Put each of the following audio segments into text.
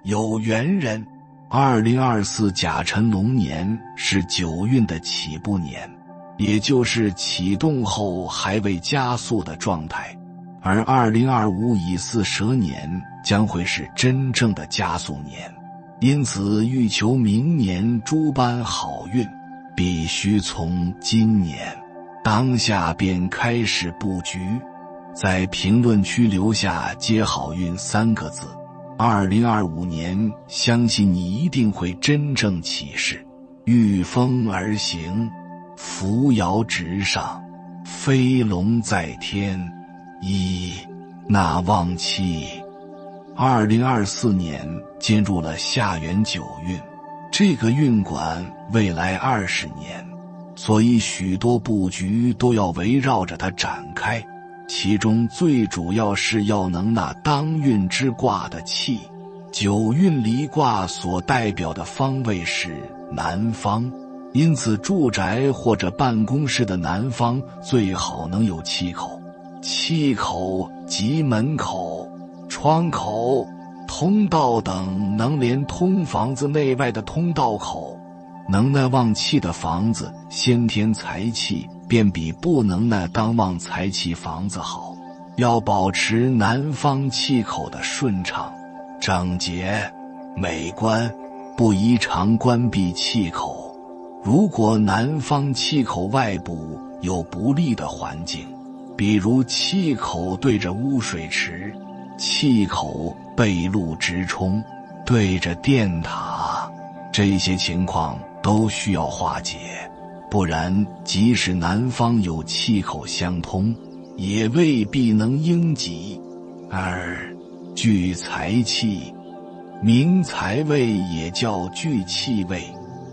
有缘人。2024甲辰龙年是九运的起步年，也就是启动后还未加速的状态，而2025乙巳蛇年将会是真正的加速年。因此欲求明年诸般好运，必须从今年当下便开始布局。在评论区留下接好运3个字，2025年相信你一定会真正起势，御风而行，扶摇直上，飞龙在天，纳旺气。2024年进入了下元九运，这个运管未来20年，所以许多布局都要围绕着它展开，其中最主要是要能纳当运之卦的气。九运离卦所代表的方位是南方，因此住宅或者办公室的南方最好能有气口。气口即门口、窗口、通道等能连通房子内外的通道口。能耐旺气的房子，先天财气便比不能耐当旺财气房子好。要保持南方气口的顺畅、整洁、美观，不宜常关闭气口。如果南方气口外部有不利的环境，比如气口对着污水池、气口背路直冲、对着电塔，这些情况都需要化解，不然即使南方有气口相通，也未必能应吉。聚财气，明财位也叫聚气位，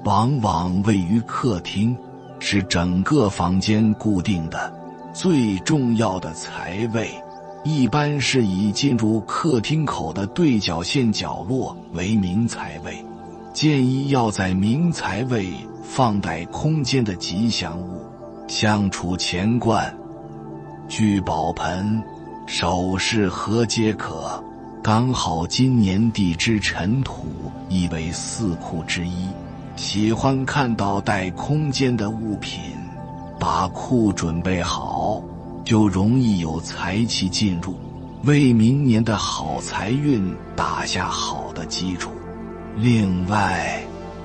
往往位于客厅，是整个房间固定的最重要的财位，一般是以进入客厅口的对角线角落为明财位。建议要在明财位放带空间的吉祥物，像储钱罐、聚宝盆、首饰盒皆可。刚好今年地支辰土亦为四库之一，喜欢看到带空间的物品，把库准备好，就容易有财气进入，为明年的好财运打下好的基础。另外，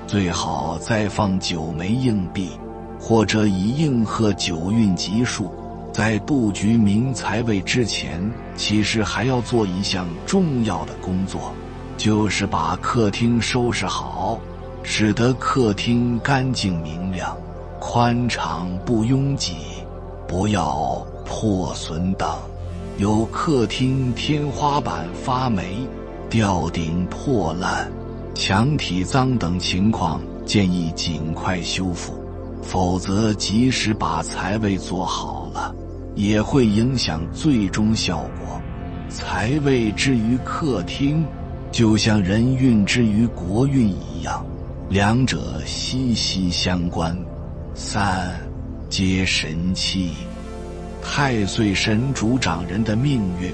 最好再放9枚硬币，或者以应和九运吉数。在布局明财位之前，其实还要做一项重要的工作，就是把客厅收拾好，使得客厅干净明亮、宽敞不拥挤，不要破损等。有客厅天花板发霉、吊顶破烂、墙体脏等情况，建议尽快修复，否则即使把财位做好了，也会影响最终效果。财位之于客厅，就像人运之于国运一样，两者息息相关。皆神气。太岁神主掌人的命运。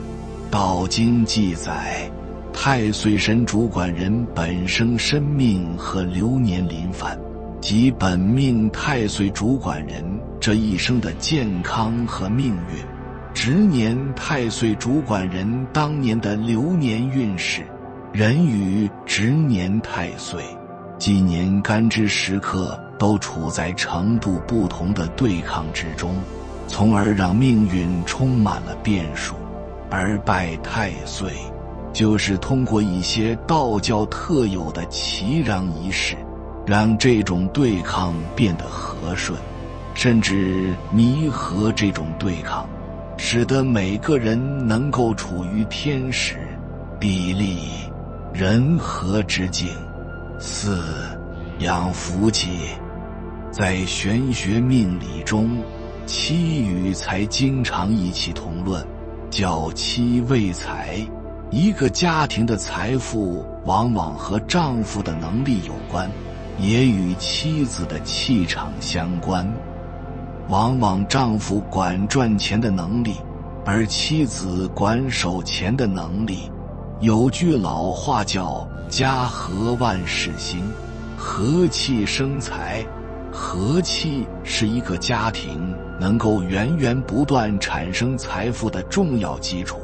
道经记载，太岁神主管人本生身命和流年临犯，即本命太岁主管人这一生的健康和命运，值年太岁主管人当年的流年运势。人与值年太岁、纪年干支时刻都处在程度不同的对抗之中，从而让命运充满了变数。而拜太岁，就是通过一些道教特有的祈禳仪式，让这种对抗变得和顺，甚至弥合这种对抗，使得每个人能够处于天时、地利、人和之境。养福气。在玄学命理中，妻与财经常一起同论，叫妻为财。一个家庭的财富往往和丈夫的能力有关，也与妻子的气场相关。往往丈夫管赚钱的能力，而妻子管守钱的能力，有句老话叫家和万事兴，和气生财。和气是一个家庭能够源源不断产生财富的重要基础。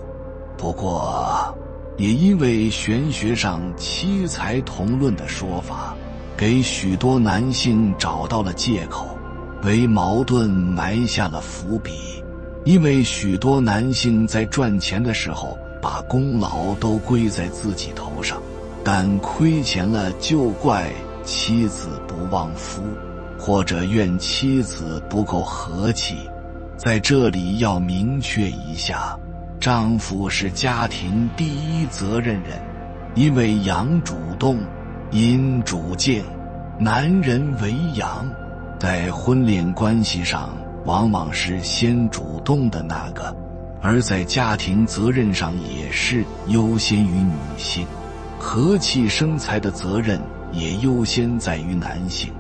不过也因为玄学上妻财同论的说法，给许多男性找到了借口，为矛盾埋下了伏笔。因为许多男性在赚钱的时候把功劳都归在自己头上，但亏钱了就怪妻子不旺夫，或者怨妻子不够和气。在这里要明确一下，丈夫是家庭第一责任人，因为阳主动，阴主静，男人为阳，在婚恋关系上往往是先主动的那个，而在家庭责任上也是优先于女性。和气生财的责任也优先在于男性。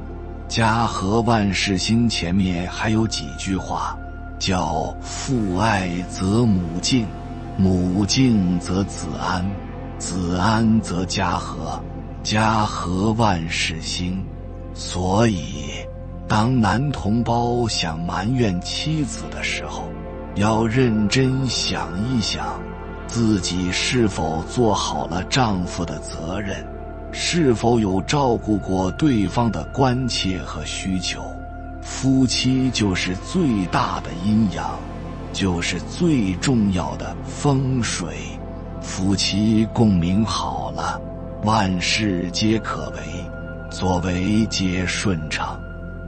家和万事兴前面还有几句话，叫父爱则母敬，母敬则子安，子安则家和，家和万事兴。所以当男同胞想埋怨妻子的时候，要认真想一想，自己是否做好了丈夫的责任，是否有照顾过对方的关切和需求。夫妻就是最大的阴阳，就是最重要的风水。夫妻共鸣好了，万事皆可为，所为皆顺畅。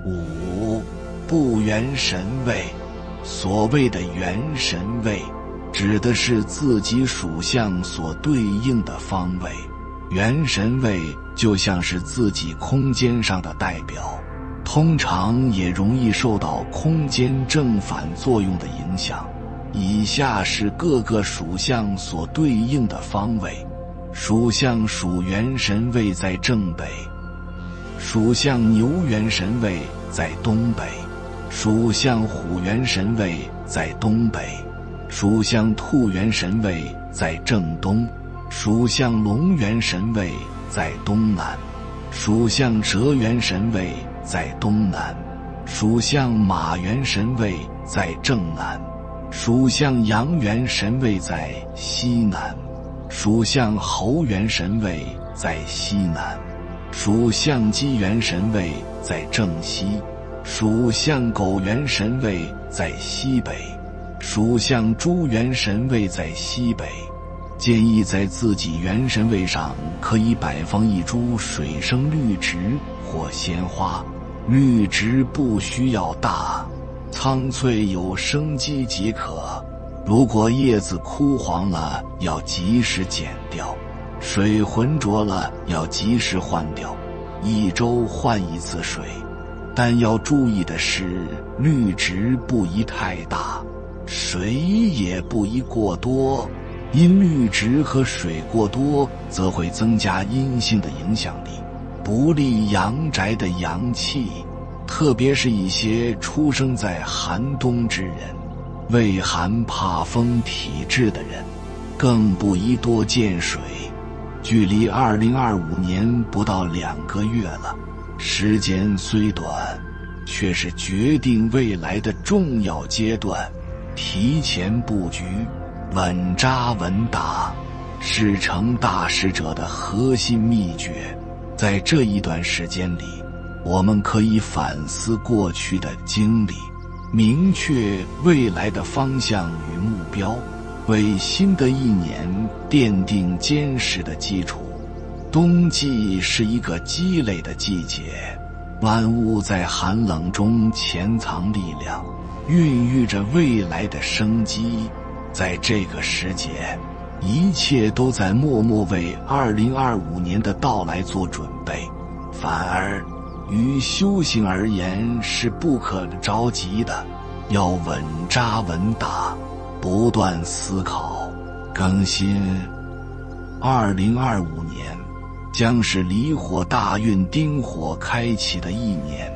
5. 不元神位。所谓的元神位，指的是自己属相所对应的方位。元神位就像是自己空间上的代表，通常也容易受到空间正反作用的影响。以下是各个属相所对应的方位。属相属元神位在正北，属相牛元神位在东北，属相虎元神位在东北，属相兔元神位在正东，属相龙元神位在东南，属相蛇元神位在东南，属相马元神位在正南，属相羊元神位在西南，属相猴元神位在西南，属相鸡元神位在正西，属相狗元神位在西北，属相猪元神位在西北。建议在自己元神位上可以摆放一株水生绿植或鲜花，绿植不需要大，苍翠有生机即可。如果叶子枯黄了，要及时剪掉；水浑浊了，要及时换掉。1周换一次水。但要注意的是，绿植不宜太大，水也不宜过多，因绿植和水过多则会增加阴性的影响力，不利阳宅的阳气。特别是一些出生在寒冬之人，畏寒怕风体质的人，更不宜多见水。距离2025年不到2个月了，时间虽短，却是决定未来的重要阶段。提前布局，稳扎稳打，是成大事者的核心秘诀。在这一段时间里，我们可以反思过去的经历，明确未来的方向与目标，为新的一年奠定坚实的基础。冬季是一个积累的季节，万物在寒冷中潜藏力量，孕育着未来的生机。在这个时节，一切都在默默为2025年的到来做准备，反而于修行而言是不可着急的，要稳扎稳打，不断思考更新。2025年将是离火大运丁火开启的一年，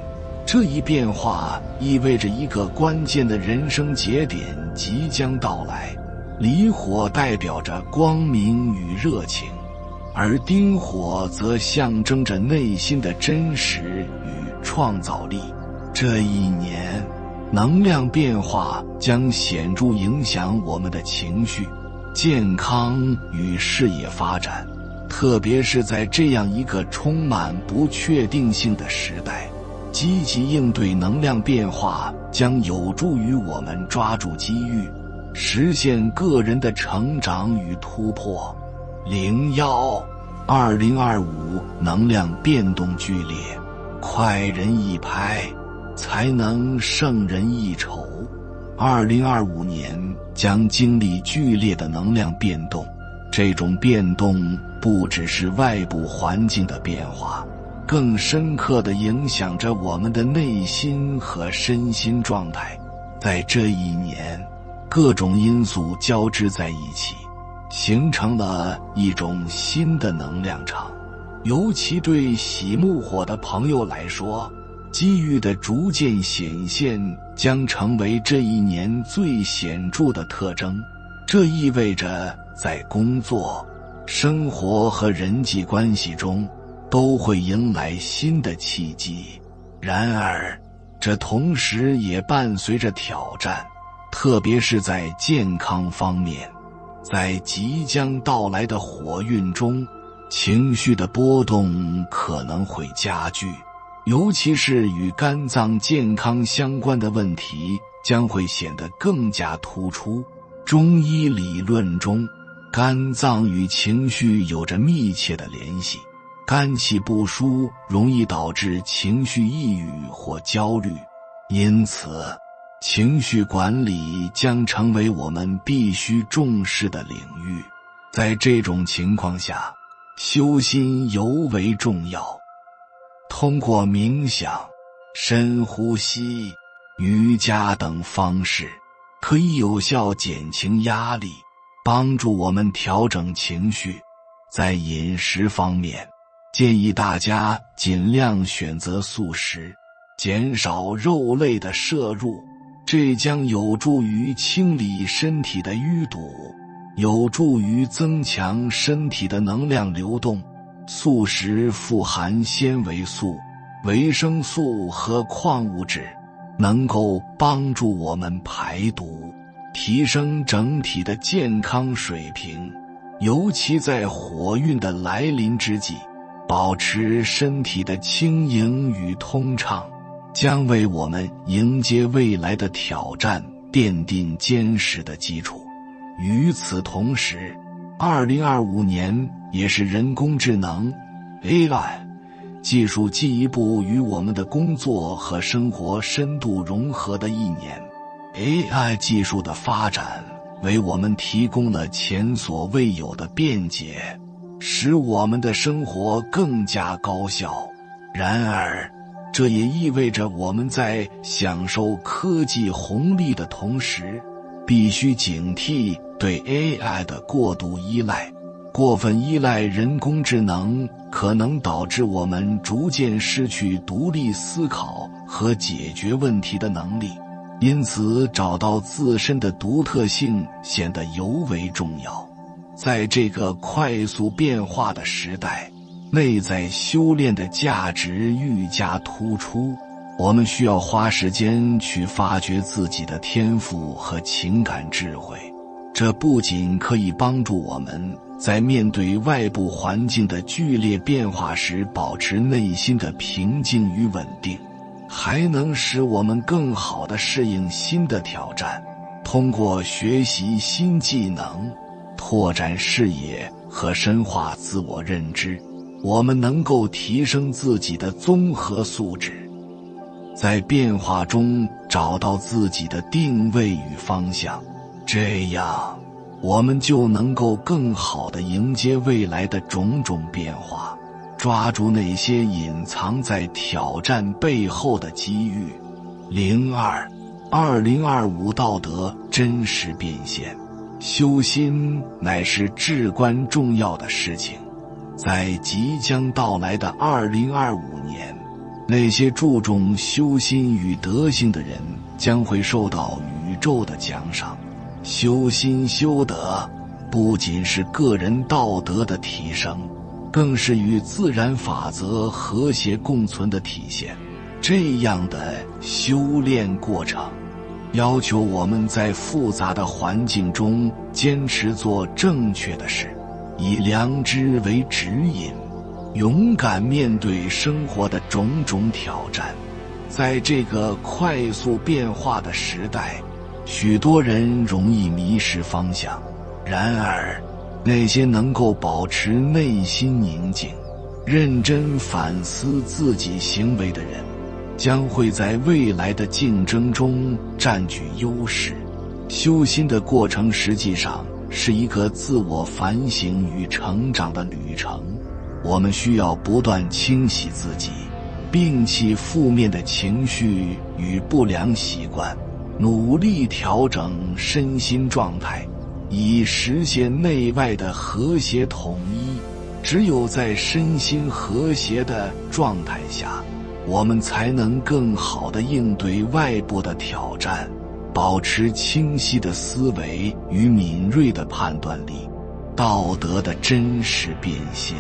这一变化意味着一个关键的人生节点即将到来。离火代表着光明与热情，而丁火则象征着内心的真实与创造力。这一年，能量变化将显著影响我们的情绪、健康与事业发展，特别是在这样一个充满不确定性的时代，积极应对能量变化将有助于我们抓住机遇，实现个人的成长与突破。2025能量变动剧烈，快人一拍，才能胜人一筹。2025年将经历剧烈的能量变动，这种变动不只是外部环境的变化，更深刻地影响着我们的内心和身心状态。在这一年，各种因素交织在一起，形成了一种新的能量场。尤其对喜木火的朋友来说，机遇的逐渐显现将成为这一年最显著的特征。这意味着在工作、生活和人际关系中都会迎来新的契机。然而，这同时也伴随着挑战，特别是在健康方面。在即将到来的火运中，情绪的波动可能会加剧，尤其是与肝脏健康相关的问题将会显得更加突出。中医理论中，肝脏与情绪有着密切的联系，肝气不舒容易导致情绪抑郁或焦虑，因此情绪管理将成为我们必须重视的领域。在这种情况下，修心尤为重要。通过冥想、深呼吸、瑜伽等方式，可以有效减轻压力，帮助我们调整情绪。在饮食方面，建议大家尽量选择素食，减少肉类的摄入，这将有助于清理身体的淤堵，有助于增强身体的能量流动。素食富含纤维素、维生素和矿物质，能够帮助我们排毒，提升整体的健康水平。尤其在火运的来临之际，保持身体的轻盈与通畅，将为我们迎接未来的挑战奠定坚实的基础。与此同时，2025年也是人工智能 AI 技术进一步与我们的工作和生活深度融合的一年。AI 技术的发展为我们提供了前所未有的便捷，使我们的生活更加高效。然而，这也意味着我们在享受科技红利的同时，必须警惕对 AI 的过度依赖。过分依赖人工智能可能导致我们逐渐失去独立思考和解决问题的能力，因此找到自身的独特性显得尤为重要。在这个快速变化的时代，内在修炼的价值愈加突出。我们需要花时间去发掘自己的天赋和情感智慧，这不仅可以帮助我们在面对外部环境的剧烈变化时保持内心的平静与稳定，还能使我们更好地适应新的挑战。通过学习新技能、拓展视野和深化自我认知，我们能够提升自己的综合素质，在变化中找到自己的定位与方向，这样我们就能够更好地迎接未来的种种变化，抓住那些隐藏在挑战背后的机遇。2025道德真实变现，修心乃是至关重要的事情。在即将到来的2025年，那些注重修心与德行的人将会受到宇宙的奖赏。修心修德不仅是个人道德的提升，更是与自然法则和谐共存的体现。这样的修炼过程要求我们在复杂的环境中坚持做正确的事，以良知为指引，勇敢面对生活的种种挑战。在这个快速变化的时代，许多人容易迷失方向。然而，那些能够保持内心宁静，认真反思自己行为的人，将会在未来的竞争中占据优势。修心的过程实际上是一个自我反省与成长的旅程，我们需要不断清洗自己，摒弃负面的情绪与不良习惯，努力调整身心状态，以实现内外的和谐统一。只有在身心和谐的状态下，我们才能更好地应对外部的挑战，保持清晰的思维与敏锐的判断力。道德的真实变现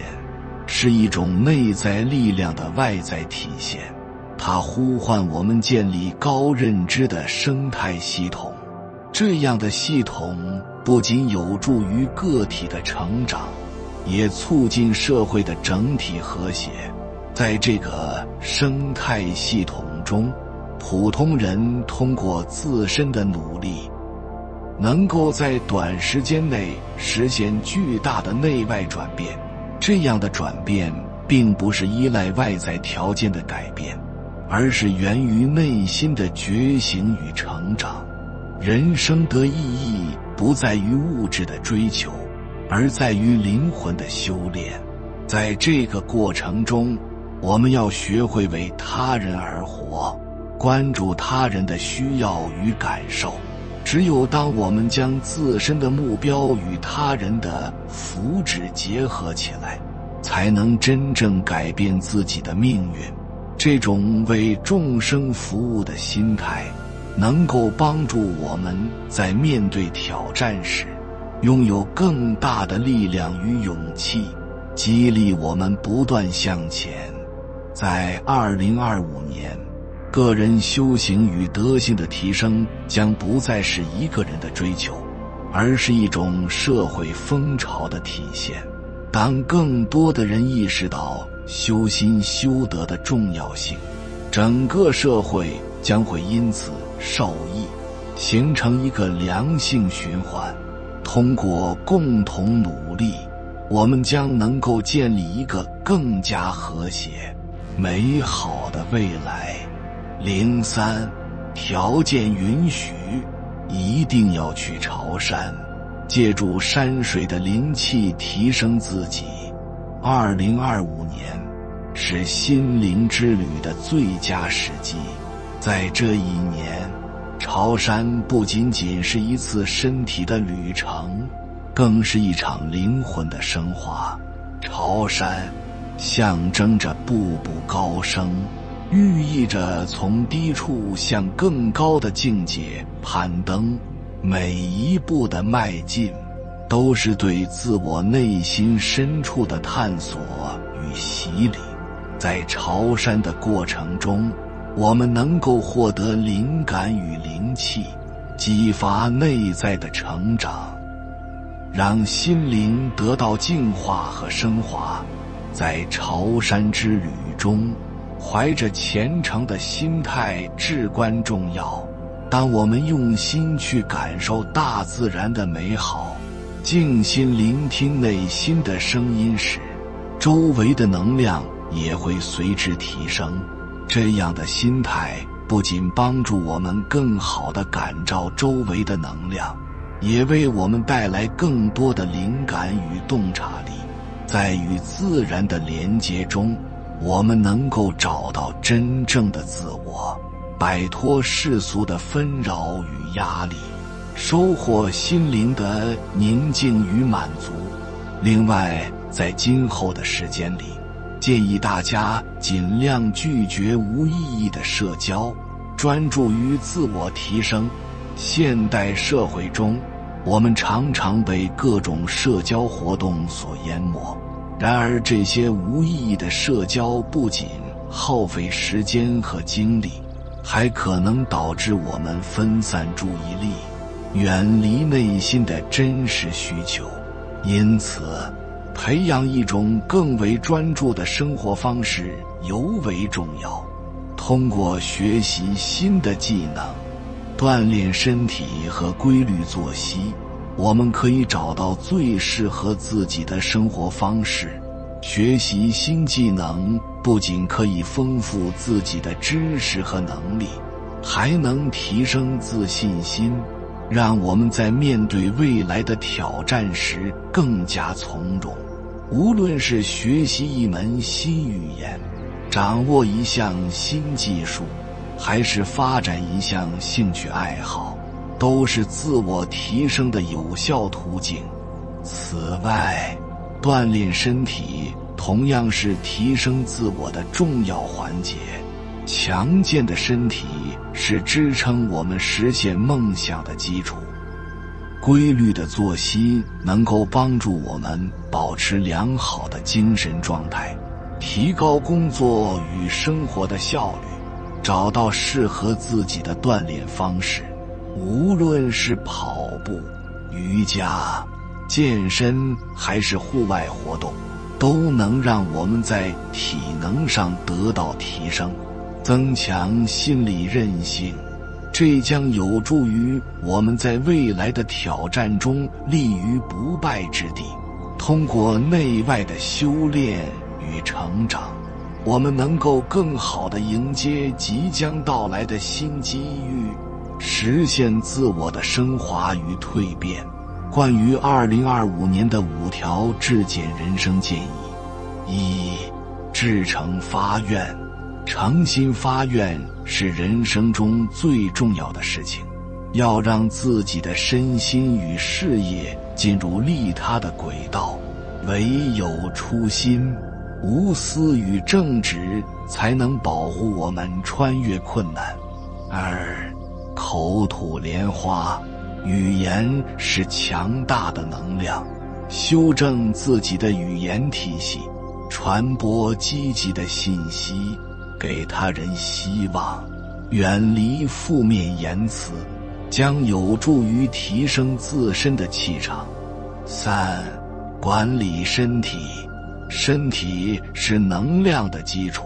是一种内在力量的外在体现，它呼唤我们建立高认知的生态系统。这样的系统不仅有助于个体的成长，也促进社会的整体和谐。在这个生态系统中，普通人通过自身的努力，能够在短时间内实现巨大的内外转变。这样的转变并不是依赖外在条件的改变，而是源于内心的觉醒与成长。人生的意义不在于物质的追求，而在于灵魂的修炼。在这个过程中，我们要学会为他人而活，关注他人的需要与感受。只有当我们将自身的目标与他人的福祉结合起来，才能真正改变自己的命运。这种为众生服务的心态，能够帮助我们在面对挑战时，拥有更大的力量与勇气，激励我们不断向前。在2025年，个人修行与德性的提升将不再是一个人的追求，而是一种社会风潮的体现。当更多的人意识到修心修德的重要性，整个社会将会因此受益，形成一个良性循环。通过共同努力，我们将能够建立一个更加和谐、美好的未来。03，条件允许，一定要去朝山，借助山水的灵气提升自己。2025年是心灵之旅的最佳时机。在这一年，朝山不仅仅是一次身体的旅程，更是一场灵魂的升华。朝山象征着步步高升，寓意着从低处向更高的境界攀登。每一步的迈进，都是对自我内心深处的探索与洗礼。在朝山的过程中，我们能够获得灵感与灵气，激发内在的成长，让心灵得到净化和升华。在朝山之旅中，怀着虔诚的心态至关重要。当我们用心去感受大自然的美好，静心聆听内心的声音时，周围的能量也会随之提升。这样的心态不仅帮助我们更好地感召周围的能量，也为我们带来更多的灵感与洞察力。在与自然的连结中，我们能够找到真正的自我，摆脱世俗的纷扰与压力，收获心灵的宁静与满足。另外，在今后的时间里，建议大家尽量拒绝无意义的社交，专注于自我提升。现代社会中，我们常常被各种社交活动所淹没，然而这些无意义的社交不仅耗费时间和精力，还可能导致我们分散注意力，远离内心的真实需求。因此，培养一种更为专注的生活方式尤为重要。通过学习新的技能，锻炼身体和规律作息，我们可以找到最适合自己的生活方式。学习新技能不仅可以丰富自己的知识和能力，还能提升自信心，让我们在面对未来的挑战时更加从容。无论是学习一门新语言，掌握一项新技术，还是发展一项兴趣爱好，都是自我提升的有效途径。此外，锻炼身体同样是提升自我的重要环节。强健的身体是支撑我们实现梦想的基础。规律的作息能够帮助我们保持良好的精神状态，提高工作与生活的效率，找到适合自己的锻炼方式。无论是跑步、瑜伽、健身还是户外活动，都能让我们在体能上得到提升，增强心理韧性。这将有助于我们在未来的挑战中立于不败之地。通过内外的修炼与成长，我们能够更好地迎接即将到来的新机遇，实现自我的升华与蜕变。关于2025年的5条质检人生建议： 1. 至诚发愿。诚心发愿是人生中最重要的事情，要让自己的身心与事业进入利他的轨道。唯有初心、无私与正直，才能保护我们穿越困难。2. 口吐莲花。语言是强大的能量，修正自己的语言体系，传播积极的信息，给他人希望，远离负面言辞，将有助于提升自身的气场。3. 管理身体。身体是能量的基础，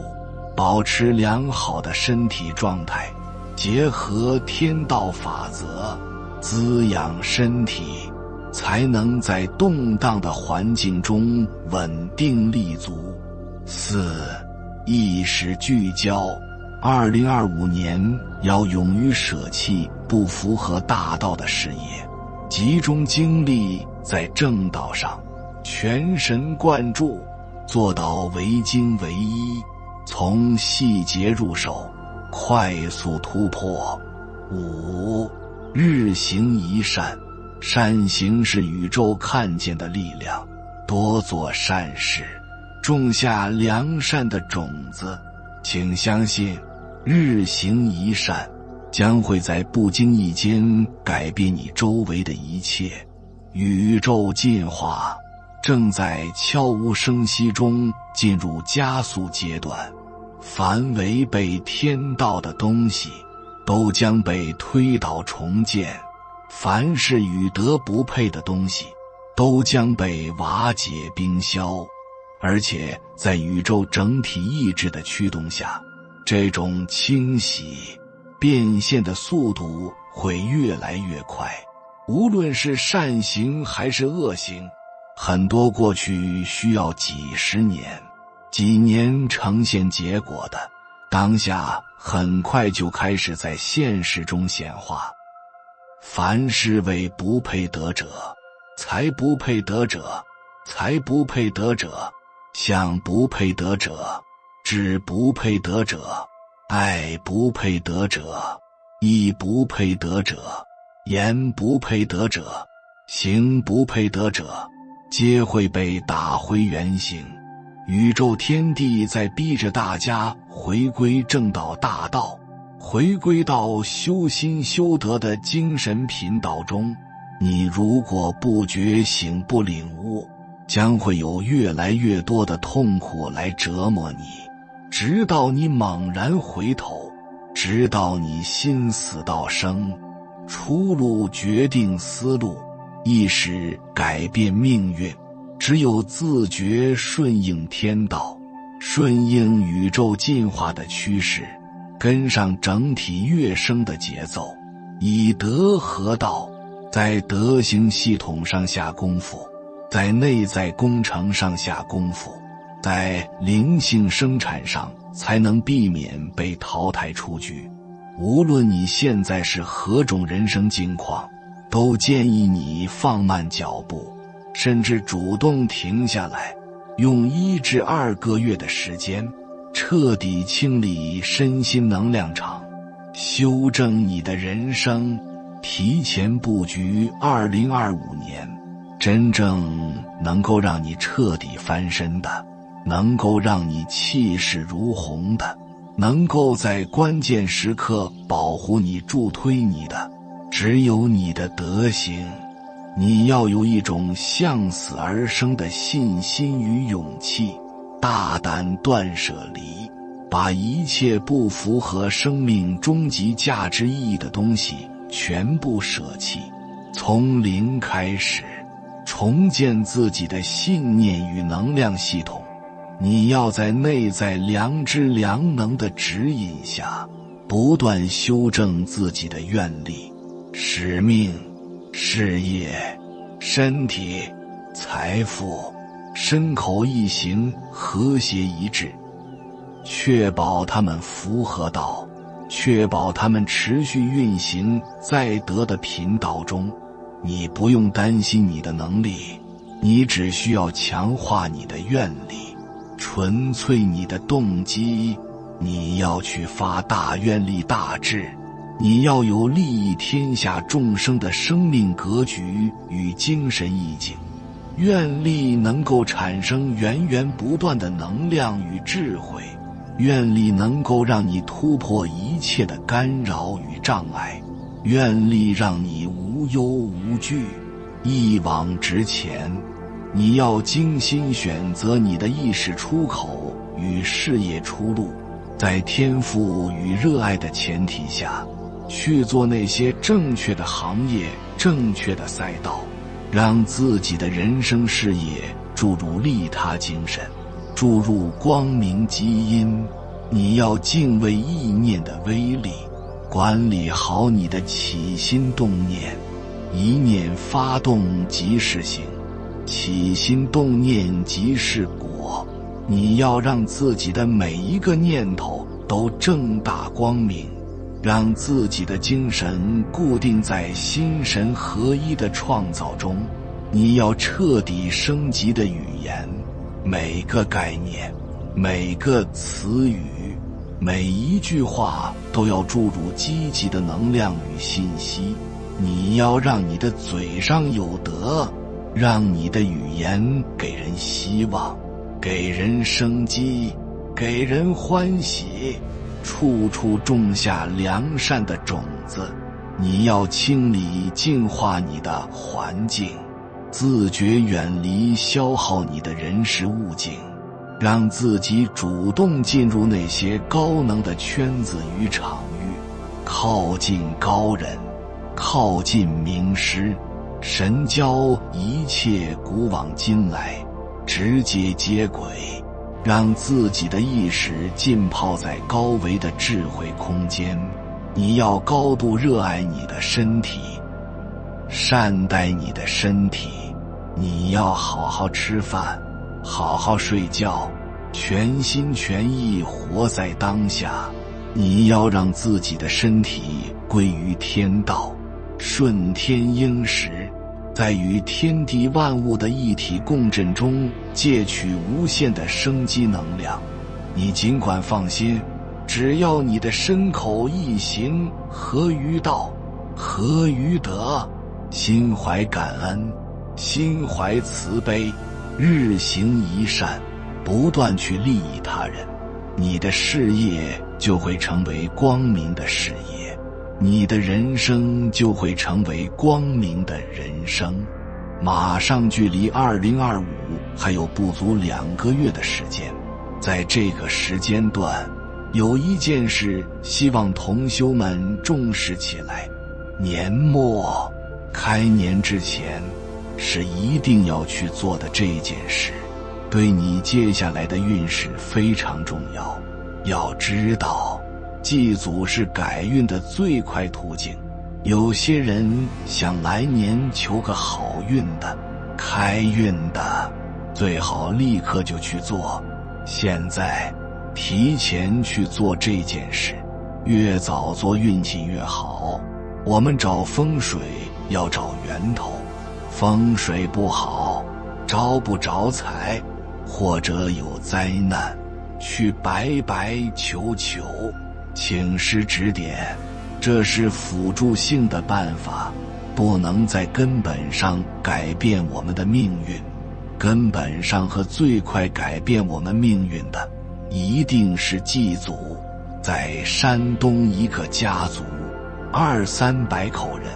保持良好的身体状态，结合天道法则，滋养身体，才能在动荡的环境中稳定立足。4. 意识聚焦。2025年要勇于舍弃不符合大道的事业，集中精力在正道上，全神贯注，做到唯精唯一，从细节入手，快速突破。5. 日行一善。善行是宇宙看见的力量，多做善事，种下良善的种子。请相信，日行一善将会在不经意间改变你周围的一切。宇宙进化正在悄无声息中进入加速阶段，凡违背天道的东西都将被推倒重建，凡是与德不配的东西都将被瓦解冰消。而且在宇宙整体意志的驱动下，这种清洗变现的速度会越来越快。无论是善行还是恶行，很多过去需要几十年、几年呈现结果的，当下很快就开始在现实中显化。凡是为不配得者，才不配得者，才不配得者，向不配得者，至不配得者，爱不配得者，义不配得者，言不配得者，行不配得者，皆会被打回原形。宇宙天地在逼着大家回归正道大道，回归到修心修德的精神频道中，你如果不觉醒不领悟，将会有越来越多的痛苦来折磨你，直到你猛然回头，直到你心死道生。出路决定思路，意识改变命运，只有自觉顺应天道，顺应宇宙进化的趋势，跟上整体跃升的节奏，以德合道，在德行系统上下功夫，在内在工程上下功夫，在灵性生产上才能避免被淘汰出局。无论你现在是何种人生境况，都建议你放慢脚步，甚至主动停下来，用1至2个月的时间，彻底清理身心能量场，修正你的人生，提前布局2025年，真正能够让你彻底翻身的，能够让你气势如虹的，能够在关键时刻保护你助推你的，只有你的德行。你要有一种向死而生的信心与勇气，大胆断舍离，把一切不符合生命终极价值意义的东西全部舍弃，从零开始，重建自己的信念与能量系统。你要在内在良知良能的指引下，不断修正自己的愿力、使命、事业、身体、财富，身口意行和谐一致，确保它们符合道，确保它们持续运行在德的频道中。你不用担心你的能力，你只需要强化你的愿力，纯粹你的动机。你要去发大愿力大志，你要有利益天下众生的生命格局与精神意境。愿力能够产生源源不断的能量与智慧，愿力能够让你突破一切的干扰与障碍，愿力让你无忧无惧，一往直前。你要精心选择你的意识出口与事业出路，在天赋与热爱的前提下，去做那些正确的行业、正确的赛道，让自己的人生事业注入利他精神，注入光明基因。你要敬畏意念的威力，管理好你的起心动念，一念发动即是行，起心动念即是果。你要让自己的每一个念头都正大光明，让自己的精神固定在心神合一的创造中。你要彻底升级的语言，每个概念，每个词语，每一句话都要注入积极的能量与信息。你要让你的嘴上有德，让你的语言给人希望，给人生机，给人欢喜，处处种下良善的种子。你要清理净化你的环境，自觉远离消耗你的人事物境，让自己主动进入那些高能的圈子与场域，靠近高人，靠近名师，神交一切古往今来，直接接轨，让自己的意识浸泡在高维的智慧空间。你要高度热爱你的身体，善待你的身体。你要好好吃饭，好好睡觉，全心全意活在当下。你要让自己的身体归于天道，顺天应时，在与天地万物的一体共振中借取无限的生机能量。你尽管放心，只要你的身口意行合于道，合于德，心怀感恩，心怀慈悲，日行一善，不断去利益他人，你的事业就会成为光明的事业，你的人生就会成为光明的人生。马上距离2025还有不足2个月的时间，在这个时间段，有一件事希望同修们重视起来。年末开年之前是一定要去做的这件事，对你接下来的运势非常重要。要知道，祭祖是改运的最快途径。有些人想来年求个好运的、开运的，最好立刻就去做。现在提前去做这件事，越早做运气越好。我们找风水要找源头，风水不好，招不着财，或者有灾难，去拜拜求求，请师指点，这是辅助性的办法，不能在根本上改变我们的命运。根本上和最快改变我们命运的，一定是祭祖。在山东一个家族，200-300口人，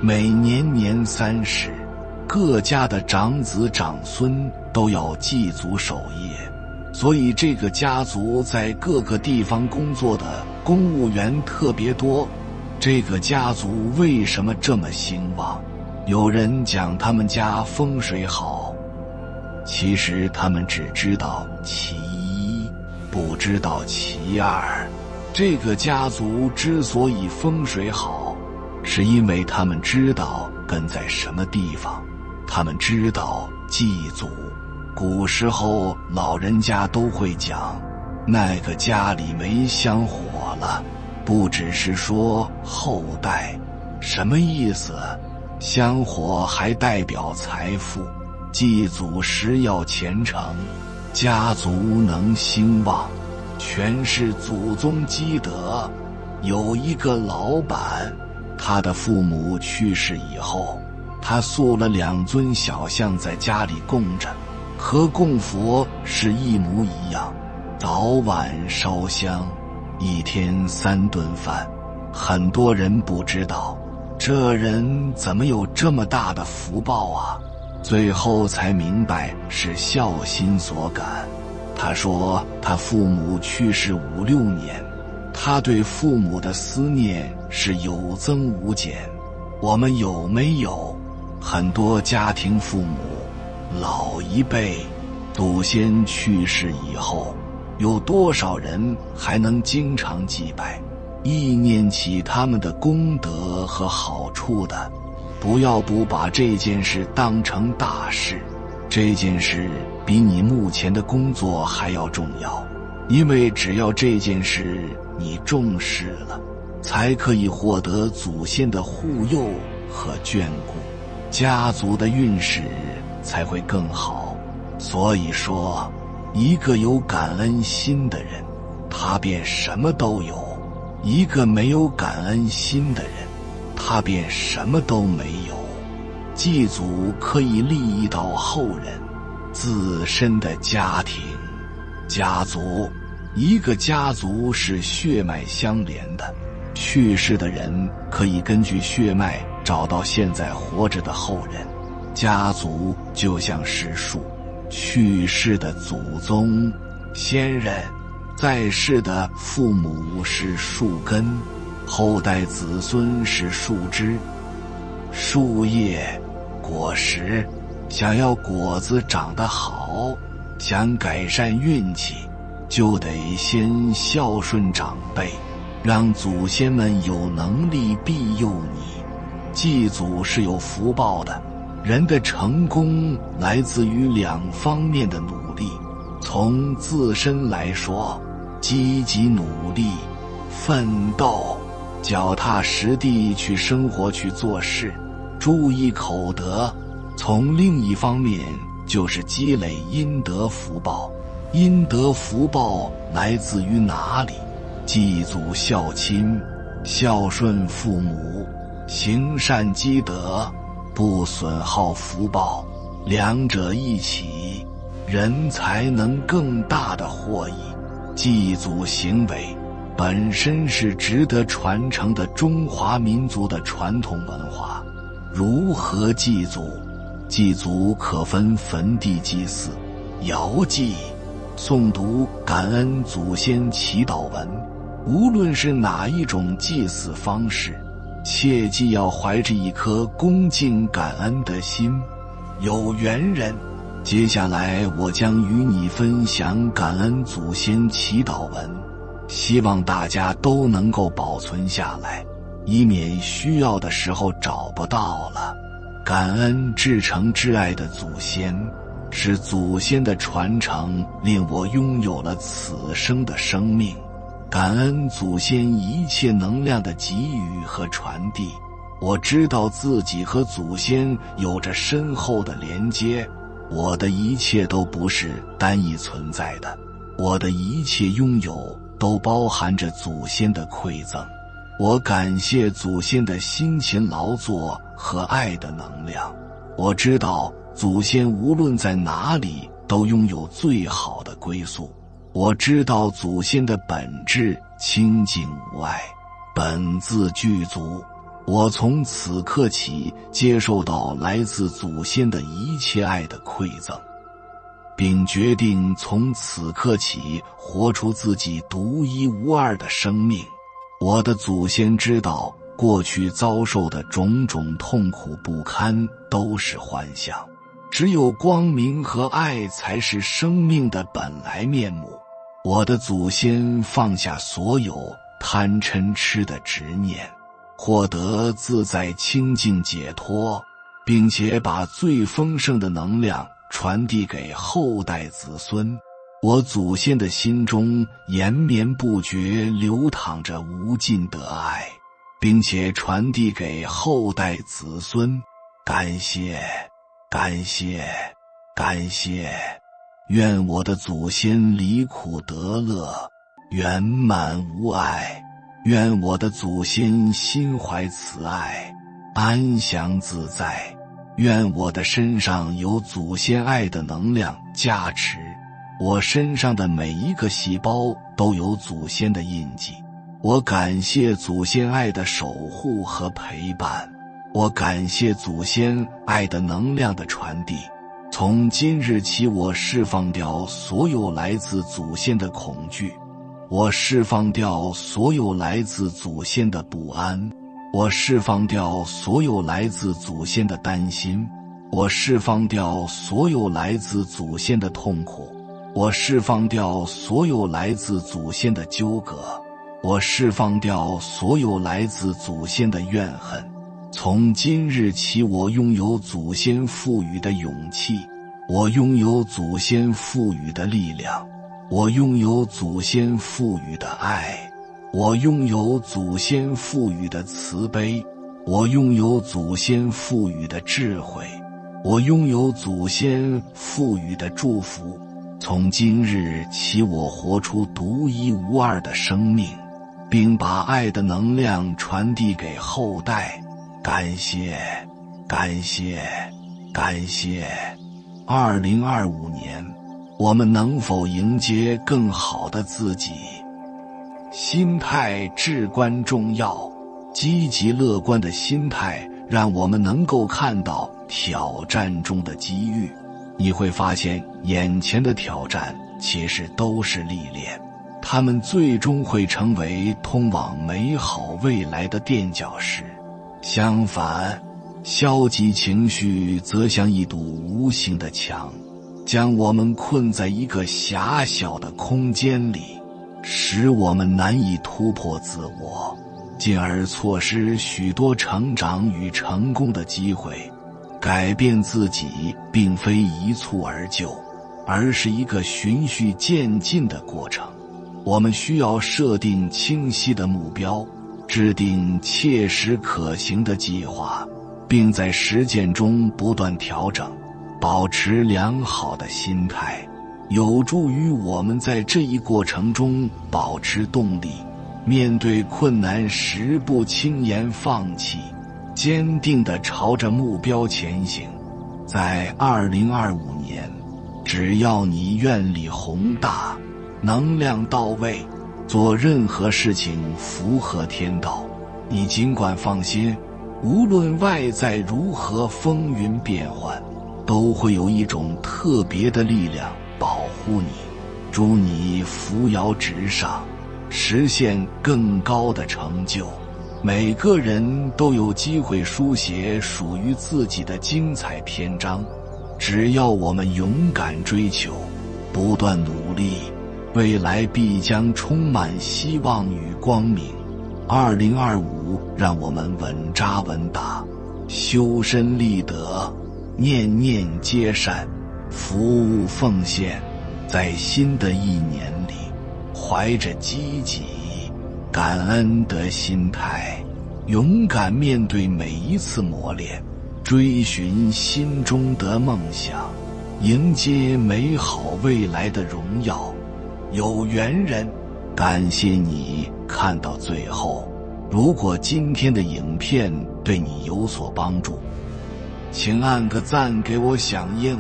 每年年30，各家的长子长孙都要祭祖守夜，所以这个家族在各个地方工作的公务员特别多。这个家族为什么这么兴旺？有人讲他们家风水好，其实他们只知道其一，不知道其二。这个家族之所以风水好，是因为他们知道根在什么地方，他们知道祭祖。古时候老人家都会讲，那个家里没香火了，不只是说后代，什么意思？香火还代表财富，祭祖时要虔诚，家族能兴旺，全是祖宗积德。有一个老板，他的父母去世以后，他塑了2尊小像在家里供着，和供佛是一模一样，早晚烧香，1天3顿饭。很多人不知道，这人怎么有这么大的福报啊？最后才明白是孝心所感。他说他父母去世5-6年，他对父母的思念是有增无减。我们有没有很多家庭父母老一辈祖先去世以后，有多少人还能经常祭拜，忆念起他们的功德和好处的？不要不把这件事当成大事，这件事比你目前的工作还要重要，因为只要这件事你重视了，才可以获得祖先的护佑和眷顾，家族的运势才会更好。所以说，一个有感恩心的人，他便什么都有；一个没有感恩心的人，他便什么都没有。祭祖可以利益到后人自身的家庭。家族，一个家族是血脉相连的，去世的人可以根据血脉找到现在活着的后人。家族就像是树，去世的祖宗先人，在世的父母是树根，后代子孙是树枝、树叶、果实。想要果子长得好，想改善运气，就得先孝顺长辈，让祖先们有能力庇佑你。祭祖是有福报的，人的成功来自于2方面的努力。从自身来说，积极努力、奋斗，脚踏实地去生活去做事，注意口德。从另一方面就是积累阴德福报。阴德福报来自于哪里？祭祖孝亲，孝顺父母，行善积德，不损耗福报，两者一起，人才能更大的获益。祭祖行为本身是值得传承的中华民族的传统文化。如何祭祖？祭祖可分坟地祭祀、遥祭、诵读感恩祖先祈祷文。无论是哪一种祭祀方式，切记要怀着一颗恭敬感恩的心。有缘人，接下来我将与你分享感恩祖先祈祷文，希望大家都能够保存下来，以免需要的时候找不到了。感恩至诚至爱的祖先，是祖先的传承令我拥有了此生的生命。感恩祖先一切能量的给予和传递，我知道自己和祖先有着深厚的连接。我的一切都不是单一存在的，我的一切拥有都包含着祖先的馈赠。我感谢祖先的辛勤劳作和爱的能量。我知道祖先无论在哪里都拥有最好的归宿。我知道祖先的本质清净无碍，本自具足。我从此刻起接受到来自祖先的一切爱的馈赠，并决定从此刻起活出自己独一无二的生命。我的祖先知道过去遭受的种种痛苦不堪都是幻象，只有光明和爱才是生命的本来面目。我的祖先放下所有贪嗔痴的执念，获得自在清净解脱，并且把最丰盛的能量传递给后代子孙。我祖先的心中延绵不绝流淌着无尽的爱，并且传递给后代子孙。感谢，感谢，感谢。愿我的祖先离苦得乐，圆满无碍。愿我的祖先心怀慈爱，安详自在。愿我的身上有祖先爱的能量加持，我身上的每一个细胞都有祖先的印记。我感谢祖先爱的守护和陪伴，我感谢祖先爱的能量的传递。从今日起，我释放掉所有来自祖先的恐惧，我释放掉所有来自祖先的不安，我释放掉所有来自祖先的担心，我释放掉所有来自祖先的痛苦，我释放掉所有来自祖先的纠葛，我释放掉所有来自祖先的怨恨。从今日起，我拥有祖先赋予的勇气，我拥有祖先赋予的力量，我拥有祖先赋予的爱，我拥有祖先赋予的慈悲，我拥有祖先赋予的智慧，我拥有祖先赋予的祝福。从今日起，我活出独一无二的生命，并把爱的能量传递给后代。感谢，感谢，感谢。2025年，我们能否迎接更好的自己？心态至关重要，积极乐观的心态让我们能够看到挑战中的机遇。你会发现，眼前的挑战其实都是历练，它们最终会成为通往美好未来的垫脚石。相反，消极情绪则像一堵无形的墙，将我们困在一个狭小的空间里，使我们难以突破自我，进而错失许多成长与成功的机会。改变自己并非一蹴而就，而是一个循序渐进的过程。我们需要设定清晰的目标，制定切实可行的计划，并在实践中不断调整，保持良好的心态，有助于我们在这一过程中保持动力，面对困难时不轻言放弃，坚定地朝着目标前行。在2025年，只要你愿力宏大，能量到位，做任何事情符合天道。你尽管放心，无论外在如何风云变幻，都会有一种特别的力量保护你，助你扶摇直上，实现更高的成就。每个人都有机会书写属于自己的精彩篇章，只要我们勇敢追求，不断努力，未来必将充满希望与光明。2025让我们稳扎稳打，修身立德，念念皆善，服务奉献。在新的一年里，怀着积极感恩的心态，勇敢面对每一次磨练，追寻心中的梦想，迎接美好未来的荣耀。有缘人，感谢你看到最后。如果今天的影片对你有所帮助，请按个赞给我响应，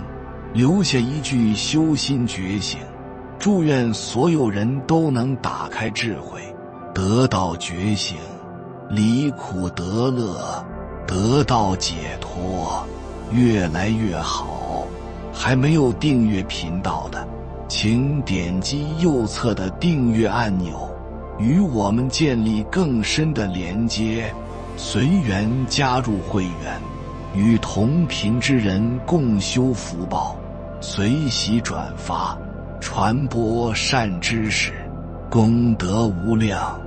留下一句修心觉醒。祝愿所有人都能打开智慧，得到觉醒，离苦得乐，得到解脱，越来越好。还没有订阅频道的，请点击右侧的订阅按钮，与我们建立更深的连接，随缘加入会员，与同频之人共修福报，随喜转发，传播善知识，功德无量。